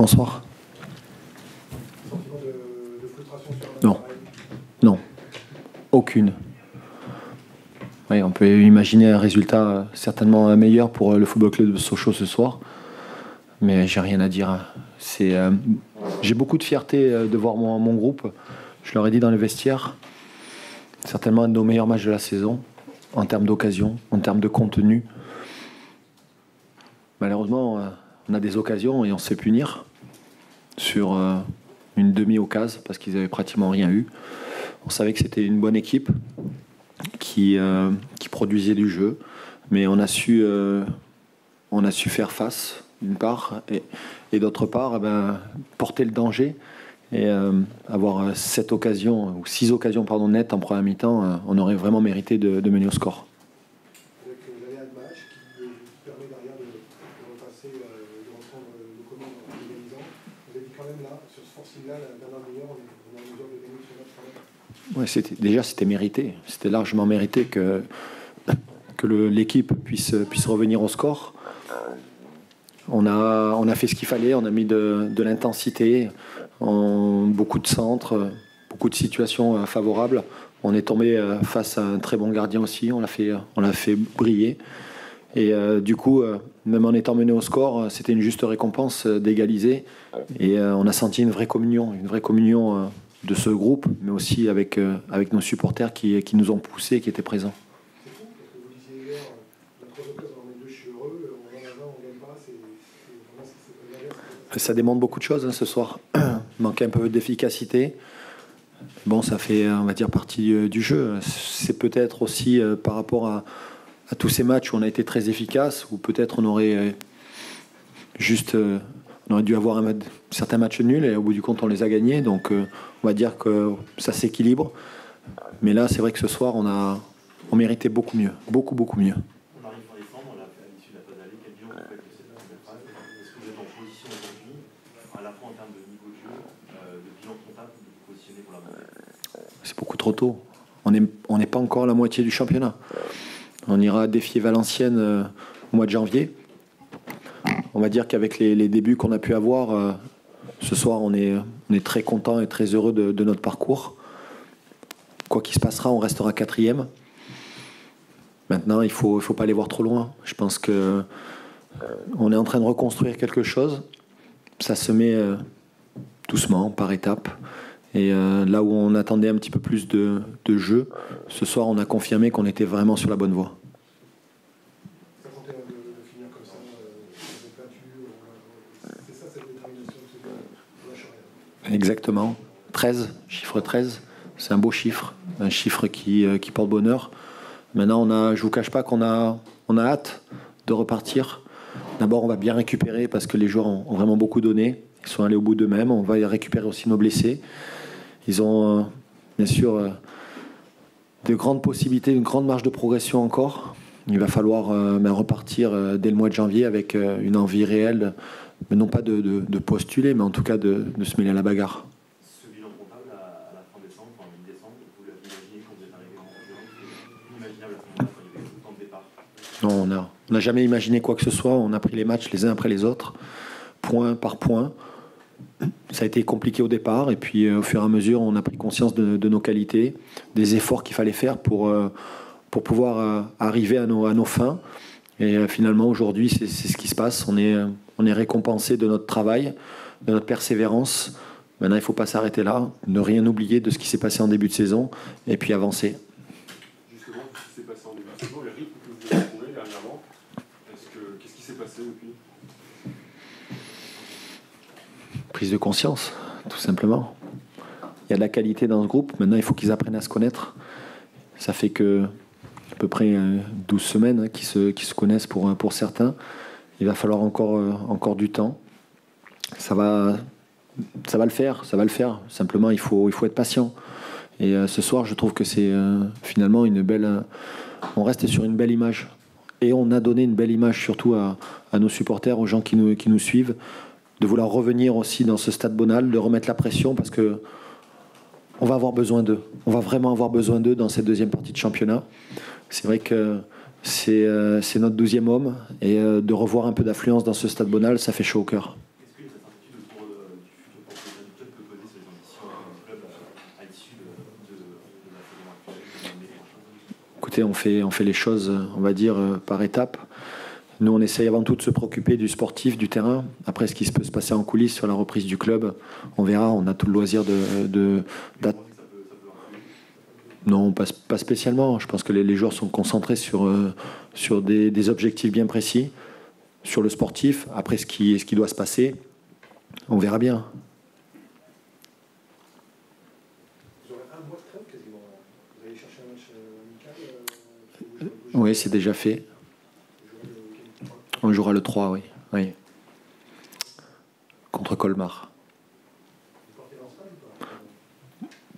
bonsoir. Sentiment de frustration sur un Non. appareil. Non, aucune. Oui, on peut imaginer un résultat certainement meilleur pour le Football Club de Sochaux ce soir, mais j'ai rien à dire. J'ai beaucoup de fierté de voir mon groupe. Je leur ai dit dans le vestiaire, certainement un de nos meilleurs matchs de la saison, en termes d'occasion, en termes de contenu. Malheureusement, on a des occasions et on se fait punir sur une demi-occasion parce qu'ils n'avaient pratiquement rien eu. On savait que c'était une bonne équipe qui produisait du jeu, mais on a su faire face, d'une part, et d'autre part, porter le danger et avoir 6 occasions nettes en première mi-temps, on aurait vraiment mérité de mener au score. Avec l'aléa de match qui permet derrière de repasser, de reprendre le commandes en égalisant. Vous avez dit quand même là, sur ce forcing-là, la dernière demi-heure, on est en mesure de gagner ce match quand même. Ouais, c'était mérité. C'était largement mérité que l'équipe puisse revenir au score. On a fait ce qu'il fallait, on a mis de l'intensité, beaucoup de centres, beaucoup de situations favorables. On est tombé face à un très bon gardien aussi, on l'a fait briller. Et du coup, même en étant mené au score, c'était une juste récompense d'égaliser. Et on a senti une vraie communion de ce groupe, mais aussi avec nos supporters qui nous ont poussés, qui étaient présents. C'est fou, parce que vous disiez hier, la 3 occasions, on en met 2, je suis heureux, on en a 20, on ne gagne pas, c'est vraiment ce qui s'est passé. Ça demande beaucoup de choses ce soir. Manquer un peu d'efficacité. Bon, ça fait, on va dire, partie du jeu. C'est peut-être aussi par rapport à tous ces matchs où on a été très efficace, ou peut-être on aurait dû avoir certains matchs nuls et au bout du compte on les a gagnés. Donc on va dire que ça s'équilibre. Mais là, c'est vrai que ce soir, on méritait beaucoup mieux. Beaucoup mieux. On arrive en décembre, on l'a fait à l'issue de la phase aller. Quel bilan vous faites de cette phase? Est-ce que vous êtes en position aujourd'hui, à la fois en termes de niveau de jeu, de bilan comptable, de vous positionner pour la montée? C'est beaucoup trop tôt. On n'est pas encore à la moitié du championnat. On ira défier Valenciennes au mois de janvier. On va dire qu'avec les débuts qu'on a pu avoir, ce soir, on est très content et très heureux de notre parcours. Quoi qu'il se passera, on restera 4e. Maintenant, il faut pas aller voir trop loin. Je pense que on est en train de reconstruire quelque chose. Ça se met doucement, par étapes. Et là où on attendait un petit peu plus de jeu, ce soir, on a confirmé qu'on était vraiment sur la bonne voie. Ça sentait de finir comme ça, avec battu, c'est ça cette détermination de ce gars, on lâche rien. Exactement. 13, chiffre 13, c'est un beau chiffre, un chiffre qui porte bonheur. Maintenant, je vous cache pas qu'on a hâte de repartir. D'abord, on va bien récupérer parce que les joueurs ont vraiment beaucoup donné. Ils sont allés au bout d'eux-mêmes. On va récupérer aussi nos blessés. Ils ont, bien sûr, de grandes possibilités, une grande marge de progression encore. Il va falloir repartir dès le mois de janvier avec une envie réelle, mais non pas de postuler, mais en tout cas de se mêler à la bagarre. Ce bilan comptable à la fin décembre, enfin mi-décembre, vous l'avez imaginé quand vous êtes arrivé en juin? C'est inimaginable à ce moment-là quand il y avait autant de départs. Non, on n'a jamais imaginé quoi que ce soit. On a pris les matchs les uns après les autres, point par point. Ça a été compliqué au départ, et puis au fur et à mesure, on a pris conscience de nos qualités, des efforts qu'il fallait faire pour pouvoir arriver à nos fins. Et finalement, aujourd'hui, c'est ce qui se passe. On est récompensé de notre travail, de notre persévérance. Maintenant, il ne faut pas s'arrêter là, ne rien oublier de ce qui s'est passé en début de saison, et puis avancer. Justement, ce qui s'est passé en début de saison, le rythme que vous avez trouvé dernièrement, qu'est-ce qui s'est passé depuis? Prise de conscience, tout simplement. Il y a de la qualité dans ce groupe. Maintenant, il faut qu'ils apprennent à se connaître. Ça fait que à peu près 12 semaines qui se connaissent pour certains. Il va falloir encore du temps. Ça va le faire. Simplement, il faut être patient. Et ce soir, je trouve que c'est finalement une belle... on reste sur une belle image. Et on a donné une belle image surtout à nos supporters, aux gens qui nous suivent, de vouloir revenir aussi dans ce stade Bonal, de remettre la pression parce que on va avoir besoin d'eux. On va vraiment avoir besoin d'eux dans cette deuxième partie de championnat. C'est vrai que c'est notre 12e homme et de revoir un peu d'affluence dans ce stade Bonal, ça fait chaud au cœur. Est-ce qu'il y a cette certitude de tout on fait les choses, on va dire, par étapes. Nous, on essaye avant tout de se préoccuper du sportif, du terrain. Après, ce qui peut se passer en coulisses sur la reprise du club, on verra. On a tout le loisir Non, pas spécialement. Je pense que les joueurs sont concentrés sur des objectifs bien précis, sur le sportif. Après, ce qui doit se passer, on verra bien. Vous aurez un mois de trêve quasiment. Vous allez chercher un match amical Oui, c'est déjà fait. On jouera le 3, oui. Oui. Contre Colmar.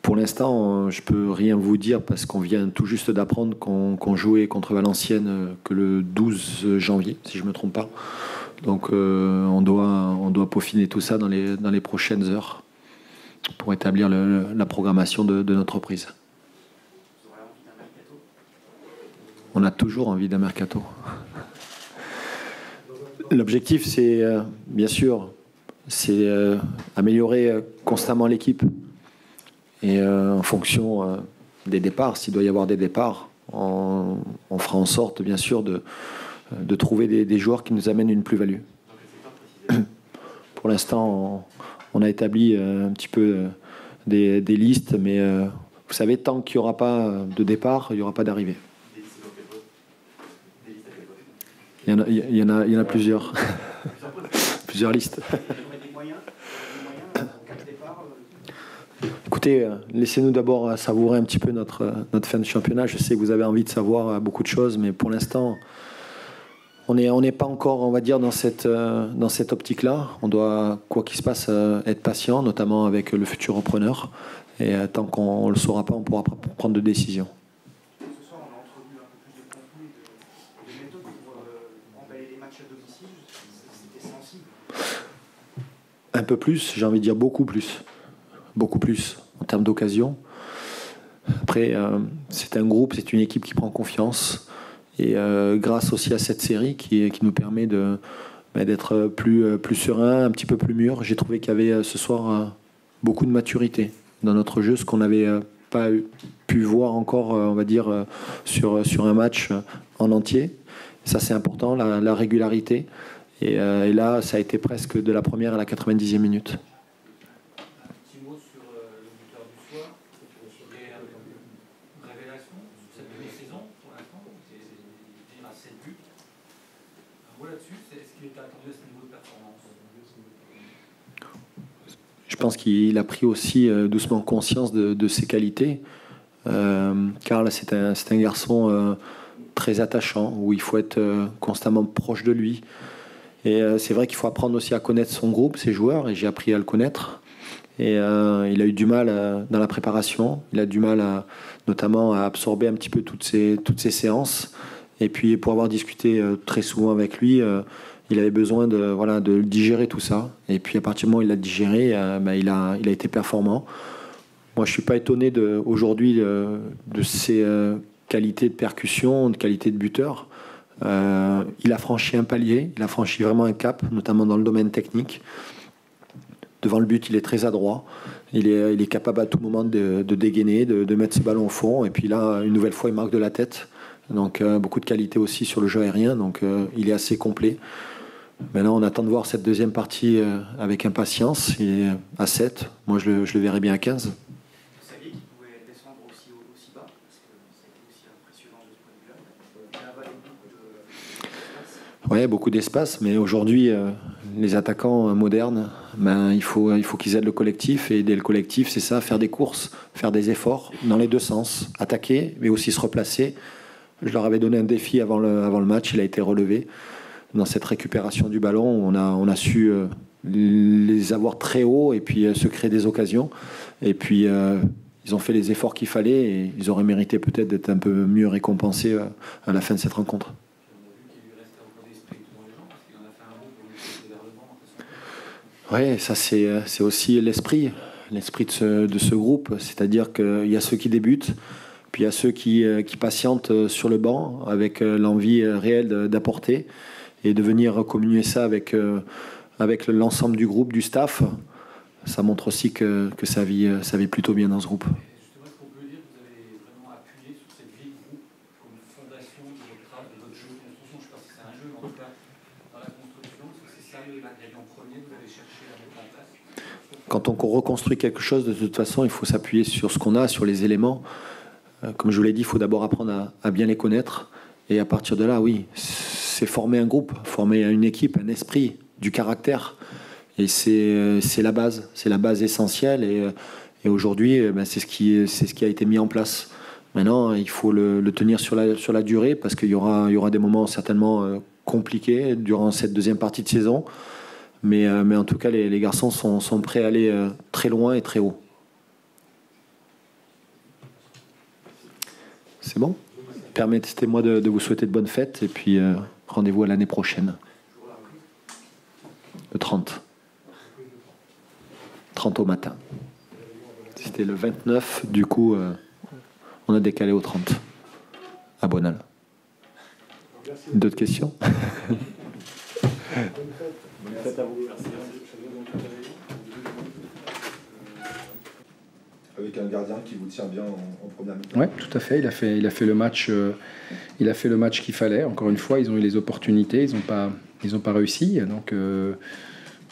Pour l'instant, je peux rien vous dire parce qu'on vient tout juste d'apprendre qu'on jouait contre Valenciennes que le 12 janvier, si je ne me trompe pas. Donc on doit peaufiner tout ça dans les prochaines heures pour établir la programmation de notre reprise. On a toujours envie d'un mercato. L'objectif, c'est bien sûr, c'est améliorer constamment l'équipe. Et en fonction des départs, s'il doit y avoir des départs, on fera en sorte, bien sûr, de trouver des joueurs qui nous amènent une plus-value. Pour l'instant, on a établi un petit peu des listes, mais vous savez, tant qu'il n'y aura pas de départ, il n'y aura pas d'arrivée. Il y en a plusieurs. Plusieurs listes. Écoutez, laissez-nous d'abord savourer un petit peu notre fin de championnat. Je sais que vous avez envie de savoir beaucoup de choses, mais pour l'instant, on n'est pas encore, on va dire, dans cette optique-là. On doit, quoi qu'il se passe, être patient, notamment avec le futur repreneur. Et tant qu'on ne le saura pas, on ne pourra pas prendre de décision. Ce soir, on a introduit un peu plus de contenu et de méthodes pour emballer les matchs à domicile. C'était sensible. Un peu plus, j'ai envie de dire beaucoup plus. Beaucoup plus en termes d'occasion. Après, c'est un groupe, c'est une équipe qui prend confiance. Et grâce aussi à cette série qui nous permet d'être plus serein, un petit peu plus mûr, j'ai trouvé qu'il y avait ce soir beaucoup de maturité dans notre jeu, ce qu'on n'avait pas pu voir encore, on va dire, sur un match en entier. Ça, c'est important, la régularité. Et là, ça a été presque de la première à la 90e minute. Je pense qu'il a pris aussi doucement conscience de ses qualités. Karl, c'est un garçon très attachant, où il faut être constamment proche de lui. Et c'est vrai qu'il faut apprendre aussi à connaître son groupe, ses joueurs, et j'ai appris à le connaître. Et il a eu du mal dans la préparation. Il a du mal notamment à absorber un petit peu toutes ces séances. Et puis pour avoir discuté très souvent avec lui, il avait besoin de digérer tout ça. Et puis à partir du moment où il l'a digéré, il a été performant. Moi, je ne suis pas étonné aujourd'hui de ses qualités de percussion, de qualité de buteur. Il a franchi un palier, il a franchi vraiment un cap, notamment dans le domaine technique. Devant le but, il est très adroit. Il est capable à tout moment de dégainer, de mettre ses ballons au fond. Et puis là, une nouvelle fois, il marque de la tête. Donc beaucoup de qualité aussi sur le jeu aérien. Donc il est assez complet. Maintenant, on attend de voir cette deuxième partie avec impatience. Il est à 7. Moi, je le verrai bien à 15. Vous saviez qu'il pouvait descendre aussi bas, parce que c'était aussi impressionnant de ce point de vue-là. Il a avalé beaucoup d'espace. Oui, beaucoup d'espace, mais aujourd'hui, les attaquants modernes, il faut qu'ils aident le collectif. Et aider le collectif, c'est ça, faire des courses, faire des efforts dans les deux sens. Attaquer, mais aussi se replacer. Je leur avais donné un défi avant le match, il a été relevé. Dans cette récupération du ballon, on a su les avoir très haut et puis se créer des occasions. Et puis, ils ont fait les efforts qu'il fallait et ils auraient mérité peut-être d'être un peu mieux récompensés à la fin de cette rencontre. Oui, ça c'est aussi l'esprit de ce groupe. C'est-à-dire qu'il y a ceux qui débutent, puis il y a ceux qui patientent sur le banc avec l'envie réelle d'apporter et de venir communier ça avec l'ensemble du groupe, du staff. Ça montre aussi que ça vit plutôt bien dans ce groupe. Justement, est-ce qu'on peut dire que vous avez vraiment appuyé sur cette vie de groupe comme votre jeu de construction, je ne sais pas si c'est un jeu, mais en tout cas, dans la construction, est-ce que c'est ça l'ingrédient premier que vous allez chercher à mettre en place? Quand on reconstruit quelque chose, de toute façon, il faut s'appuyer sur ce qu'on a, sur les éléments. Comme je vous l'ai dit, il faut d'abord apprendre à bien les connaître. Et à partir de là, oui, c'est former un groupe, former une équipe, un esprit, du caractère. Et c'est la base essentielle. Et aujourd'hui, c'est ce qui a été mis en place. Maintenant, il faut le tenir sur la durée, parce qu'il y aura des moments certainement compliqués durant cette deuxième partie de saison. Mais en tout cas, les garçons sont prêts à aller très loin et très haut. C'est bon? Permettez-moi de vous souhaiter de bonnes fêtes et puis rendez-vous à l'année prochaine. Le 30. 30 au matin. C'était le 29, du coup, on a décalé au 30. À Bonal. D'autres questions? Bonne fête à vous. Avec un gardien qui vous tient bien en première mi-temps. Oui, tout à fait. Il a fait le match. Il a fait le match qu'il fallait. Encore une fois, ils ont eu les opportunités. Ils n'ont pas réussi. Donc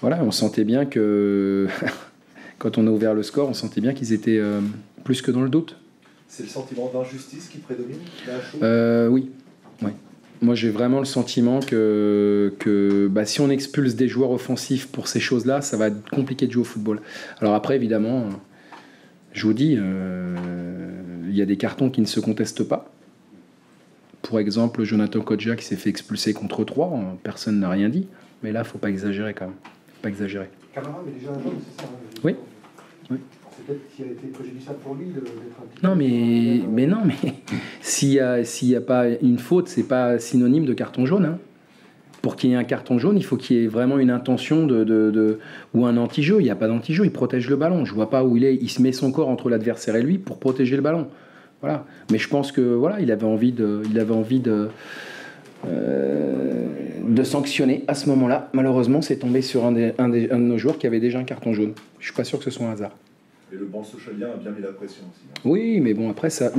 voilà, on sentait bien que quand on a ouvert le score, on sentait bien qu'ils étaient plus que dans le doute. C'est le sentiment d'injustice qui prédomine là, oui. Moi, j'ai vraiment le sentiment que si on expulse des joueurs offensifs pour ces choses-là, ça va être compliqué de jouer au football. Alors après, évidemment, je vous dis, il y a des cartons qui ne se contestent pas. Pour exemple, Jonathan Kodja qui s'est fait expulser contre 3, personne n'a rien dit. Mais là, il ne faut pas exagérer quand même. Faut pas exagérer. Camara, mais déjà un jaune, c'est ça? Oui. C'est peut-être qu'il a été préjudiciable pour lui d'être impliqué. Non, mais s'il y a pas une faute, c'est pas synonyme de carton jaune. Hein. Pour qu'il y ait un carton jaune, il faut qu'il y ait vraiment une intention ou un anti-jeu. Il n'y a pas d'anti-jeu, il protège le ballon. Je vois pas où il est. Il se met son corps entre l'adversaire et lui pour protéger le ballon. Voilà. Mais je pense que voilà, il avait envie de sanctionner à ce moment-là. Malheureusement, c'est tombé sur un de nos joueurs qui avait déjà un carton jaune. Je suis pas sûr que ce soit un hasard. Et le banc socialien a bien mis la pression aussi. Hein. Oui, mais bon, après, ça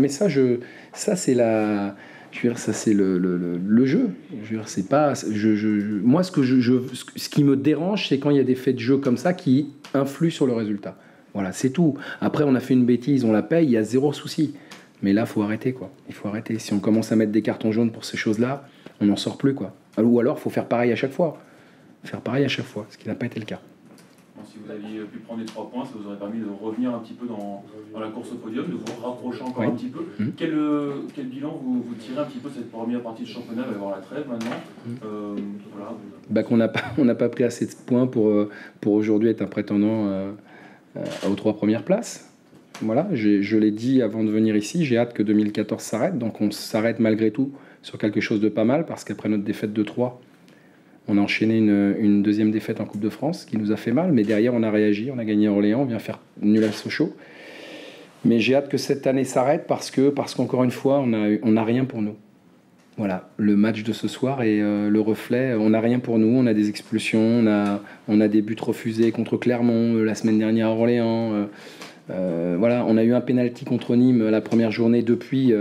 c'est la... Je veux dire, ça c'est le jeu. Je veux dire, c'est pas... moi, ce qui me dérange, c'est quand il y a des faits de jeu comme ça qui influent sur le résultat. Voilà, c'est tout. Après, on a fait une bêtise, on la paye, il y a zéro souci. Mais là, il faut arrêter, quoi. Il faut arrêter. Si on commence à mettre des cartons jaunes pour ces choses-là, on n'en sort plus, quoi. Ou alors, il faut faire pareil à chaque fois. Faire pareil à chaque fois, ce qui n'a pas été le cas. Si vous aviez pu prendre les 3 points, ça vous aurait permis de revenir un petit peu dans la course au podium, de vous rapprocher encore un petit peu. Quel bilan vous tirez un petit peu de cette première partie de championnat? Il va y avoir la trêve maintenant. Voilà. On n'a pas pris assez de points pour aujourd'hui être un prétendant aux 3 premières places. Voilà, je l'ai dit avant de venir ici, j'ai hâte que 2014 s'arrête. Donc on s'arrête malgré tout sur quelque chose de pas mal, parce qu'après notre défaite de 3, on a enchaîné une deuxième défaite en Coupe de France qui nous a fait mal, mais derrière on a réagi, on a gagné à Orléans, on vient faire nul à Sochaux. Mais j'ai hâte que cette année s'arrête parce qu'encore une fois, on n'a rien pour nous. Voilà, le match de ce soir est le reflet. On n'a rien pour nous, on a des expulsions, on a des buts refusés contre Clermont la semaine dernière à Orléans. Voilà, on a eu un pénalty contre Nîmes la première journée. Depuis,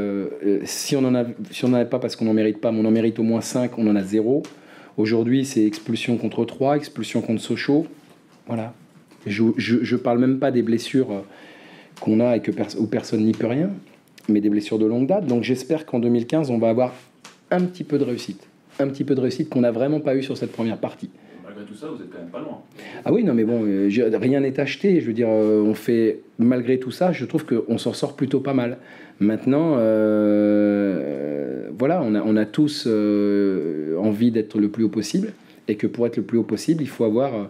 si on n'en avait pas parce qu'on n'en mérite pas, mais on en mérite au moins 5, on en a 0. Aujourd'hui, c'est expulsion contre 3, expulsion contre Sochaux. Voilà. Je parle même pas des blessures qu'on a et où personne n'y peut rien, mais des blessures de longue date. Donc j'espère qu'en 2015, on va avoir un petit peu de réussite. Un petit peu de réussite qu'on n'a vraiment pas eu sur cette première partie. Malgré tout ça, vous êtes quand même pas loin. Ah oui, non, mais bon, rien n'est acheté. Je veux dire, on fait, malgré tout ça, je trouve qu'on s'en sort plutôt pas mal. Maintenant, voilà, on a tous envie d'être le plus haut possible, et que pour être le plus haut possible, il faut avoir,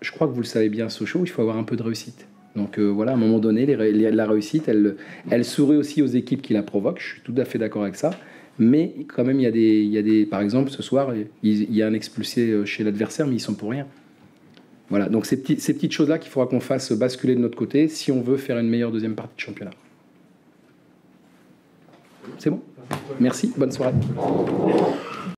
je crois que vous le savez bien, Sochaux, il faut avoir un peu de réussite. Donc voilà, à un moment donné, la réussite, elle sourit aussi aux équipes qui la provoquent. Je suis tout à fait d'accord avec ça. Mais quand même, il y a des, par exemple, ce soir, il y a un expulsé chez l'adversaire, mais ils sont pour rien. Voilà, donc ces petites choses-là qu'il faudra qu'on fasse basculer de notre côté si on veut faire une meilleure deuxième partie de championnat. C'est bon ? Merci, bonne soirée.